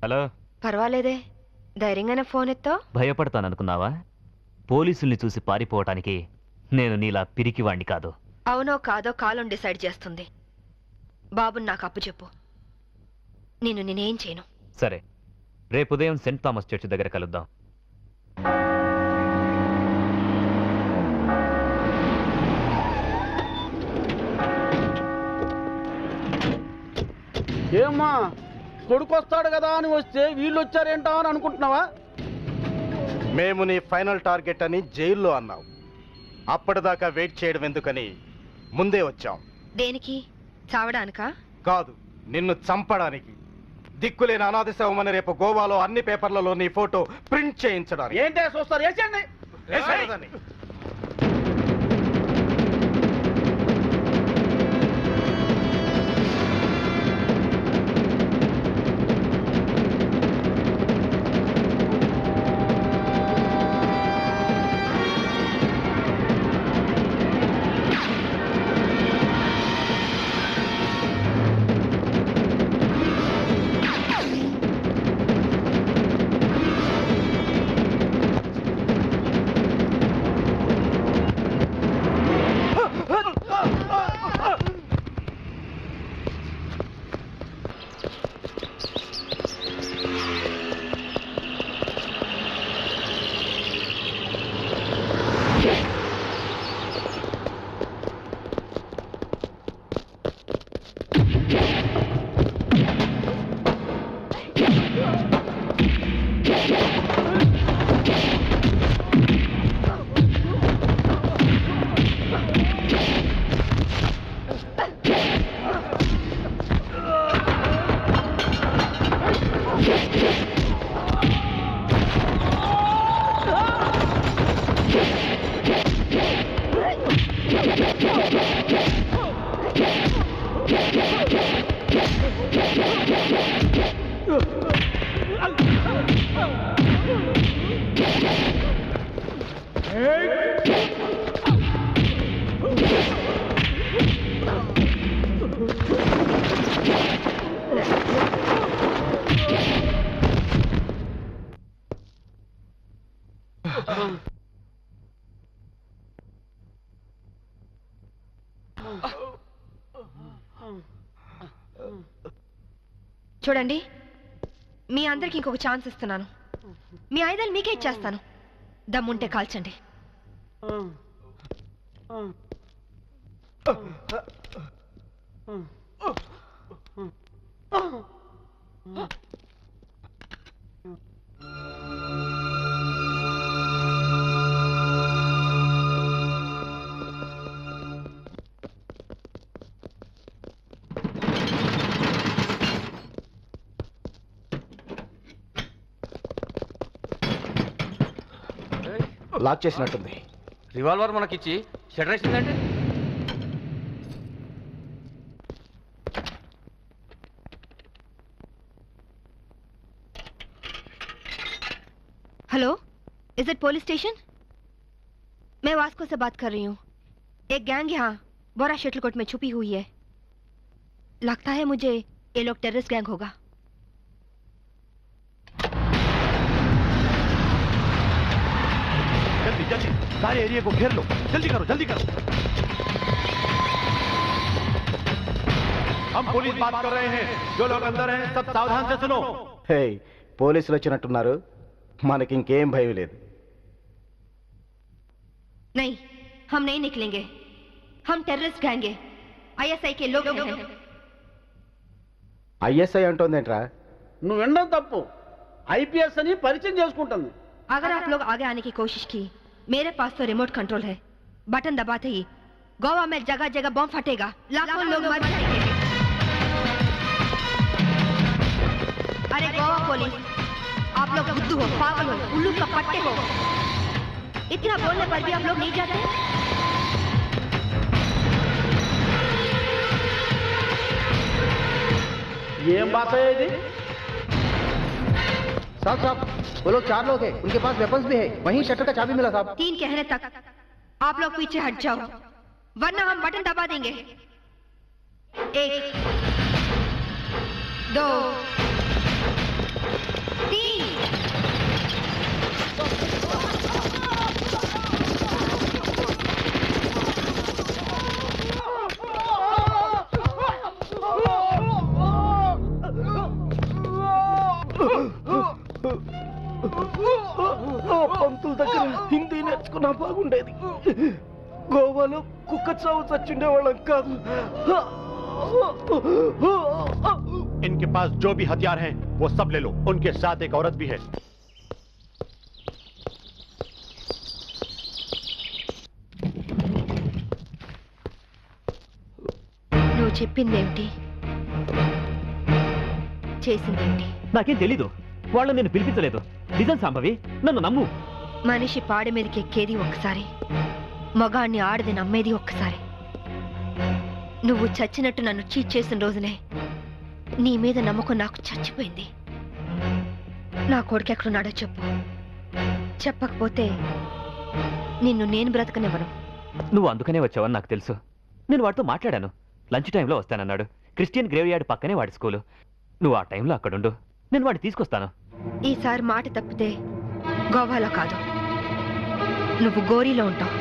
Hello. పర్వాలేదే, ధైర్యంగానే phone ఎత్తో. భయపడతాననుకున్నావా? పోలీసుల్ని చూసి పారిపోవటానికి నేను నీలా పిరికివాణ్ణి కాదు. అవునో కాదో కాలం డిసైడ్ చేస్తుంది. బాబుని నాకు అప్పు చెప్పు, నేనేం చేయను. సరే, రేపు ఉదయం సెంట్ థామస్ చర్చ్ దగ్గర కలుద్దాం. ఏమ్మా, కొడుకు వస్తాడు కదా అని వస్తే వీళ్ళు వచ్చారేంటా అని అనుకుంటున్నావా? మేము నీ ఫైనల్ టార్గెట్ అని జైల్లో అన్నావు. అప్పటిదాకా వెయిట్ చేయడం ఎందుకని ముందే వచ్చాం. దేనికి? చావడానికా? కాదు, నిన్ను చంపడానికి. దిక్కులేని అనాథ శవమని రేపు గోవాలో అన్ని పేపర్లలో నీ ఫోటో ప్రింట్ చేయించడానికి. ఏంటే చూస్తారు? వేసేయండి. చూడండి, మీ అందరికి ఇంకొక ఛాన్స్ ఇస్తున్నాను. మీ ఆయుధాలు మీకే ఇచ్చేస్తాను. దమ్ముంటే కాల్చండి. లాక్ చేసినట్టుంది. రివాల్వర్ మనకిచ్చి షటర్ వేసిందంటే hello, is it police station? मैं वास्को से बात कर रही हूँ. एक गैंग यहाँ बोरा शटलकोट में छुपी हुई है. लगता है मुझे ये लोग टेररिस्ट गैंग होगा. जल्दी जल्दी सारे एरिया को घेर लो. जल्दी करो, जल्दी करो. हम पुलिस बात कर रहे हैं. जो लोग अंदर हैं सब सावधान से सुनो. హే, పోలీసులు వచ్చినట్టున్నారు. మనకి ఇంకేం భయం లేదు. नहीं, हम नहीं निकलेंगे. हम टेररिस्ट गैंग हैं. ISI के लोग हैं. ఐఎస్ఐ అంటోందేంట్రా? నువ్వు వినడం తప్పు. ఐపీఎస్ అని పరిచయం చేసుకుంటుంది. अगर आप लोग आगे आने की कोशिश की, मेरे पास तो रिमोट कंट्रोल है. बटन दबाते ही गोवा में जगह जगह बम फटेगा. लाखों लोग मर जाएंगे. अरे गोवा पुलिस, आप लोग बुद्धू हो, पागल हो, उल्लू का पट्टे हो. इतना बोलने पर भी आप लोग नहीं जाते. ఏం భాష ఇది? साहब साहब, वो लोग 4 लोग हैं. उनके पास वेपन्स भी है. वहीं शटर का चाबी मिला साहब. 3 कहने तक आप लोग पीछे हट जाओ, वरना हम बटन दबा देंगे. 1 2 పంతుల దగ్గర హిందీ నేర్చుకున్నా బాగుండేది. గోవాలో కుక్క చావు చచ్చుండేవాళ్ళం కాదు. इनके पास जो भी हथियार हैं वो सब ले लो. उनके साथ एक औरत भी है. నువ్వు చెప్పిందేమిటి, చేసిందేమిటి? నాకేం తెలీదు. వాళ్ళని నేను పిలిపించలేదు. నిజం సాంబవి, నన్ను నమ్ము. మనిషి పాడి మీదకి ఎక్కేది ఒక్కసారి, మగాణ్ణి ఆడది నమ్మేది ఒక్కసారి. నువ్వు చచ్చినట్టు నన్ను చీట్ చేసిన రోజునే నీ మీద నమ్మకం నాకు చచ్చిపోయింది. నా కొడుకు ఎక్కడున్నాడో చెప్పు. చెప్పకపోతే నిన్ను నేను బ్రతకనివ్వను. నువ్వు అందుకనే వచ్చావని నాకు తెలుసు. నేను వాడితో మాట్లాడాను. లంచ్ టైంలో వస్తానన్నాడు. క్రిస్టియన్ గ్రేవ్ యార్డ్ పక్కనే వాడి స్కూలు. నువ్వు ఆ టైంలో అక్కడుండు, నేను వాడిని తీసుకొస్తాను. ఈసారి మాట తప్పితే గోవాలో కాదు, నువ్వు గోరీలో ఉంటావు.